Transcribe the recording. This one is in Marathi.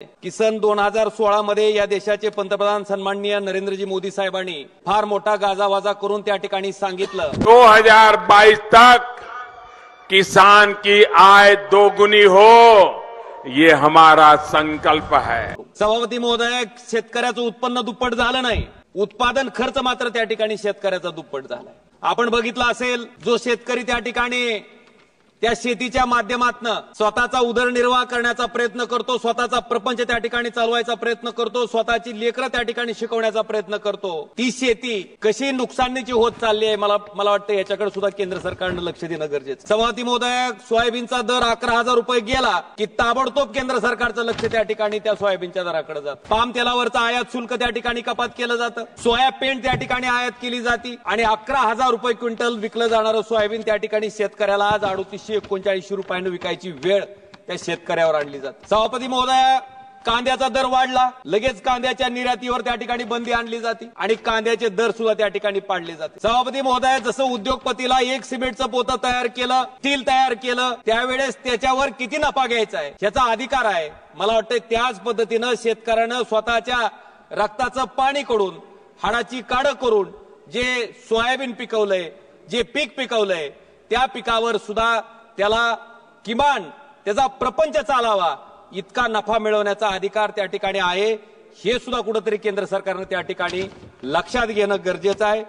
की सन 2016 मध्ये या देशाचे पंतप्रधान सन्माननीय नरेंद्रजी मोदी साहेबांनी फार मोठा गाजावाजा करून त्या ठिकाणी सांगितलं 2022 तक किसान की आय दोगुनी हो ये हमारा संकल्प है। सभापती महोदय, शेतकऱ्याचं उत्पन्न दुप्पट झालं नाही, उत्पादन खर्च मात्र त्या ठिकाणी शेतकऱ्याचा दुप्पट झालाय। आपण बघितलं असेल, जो शेतकरी त्या ठिकाणी त्या शेतीच्या माध्यमातून स्वतःचा उदरनिर्वाह करण्याचा प्रयत्न करतो, स्वतःचा प्रपंच त्या ठिकाणी चालवायचा प्रयत्न करतो, स्वतःची लेकरं त्या ठिकाणी शिकवण्याचा प्रयत्न करतो, ती शेती कशी नुकसानीची होत चालली आहे, मला वाटतं याच्याकडे सुद्धा केंद्र सरकारनं लक्ष देणं गरजेचं। सभापती महोदय, सोयाबीनचा दर 11,000 रुपये गेला की ताबडतोब केंद्र सरकारचं लक्ष त्या ठिकाणी त्या सोयाबीनच्या दराकडे जातं। पाम तेलावरचं आयात शुल्क त्या ठिकाणी कपात केलं जातं, सोया पेंट त्या ठिकाणी आयात केली जाते आणि 11,000 रुपये क्विंटल विकलं जाणारं सोयाबीन त्या ठिकाणी शेतकऱ्याला आज 3839 रुपयांना विकायची वेळ त्या शेतकऱ्यावर आणली जाते। सभापती महोदय, कांद्याचा दर वाढला, लगेच कांद्याच्या निर्यातीवर त्या ठिकाणी बंदी आणली जाते आणि कांद्याचे दर सुद्धा त्या ठिकाणी पाडले जाते। सभापती महोदय, जसं उद्योगपतीला एक सिमेंटचं पोतं तयार केलं, स्टील तयार केलं, त्यावेळेस त्याच्यावर किती नफा घ्यायचा आहे याचा अधिकार आहे। मला वाटतं त्याच पद्धतीनं शेतकऱ्यानं स्वतःच्या रक्ताचं पाणी करून, हाडाची काढ करून जे सोयाबीन पिकवलंय, जे पीक पिकवलंय, त्या पिकावर सुद्धा त्याला किमान त्याचा प्रपंच चालावा इतका नफा मिळवण्याचा अधिकार त्या ठिकाणी आहे। हे सुद्धा कुठेतरी केंद्र सरकारने त्या ठिकाणी लक्षात घेणं गरजेचं आहे।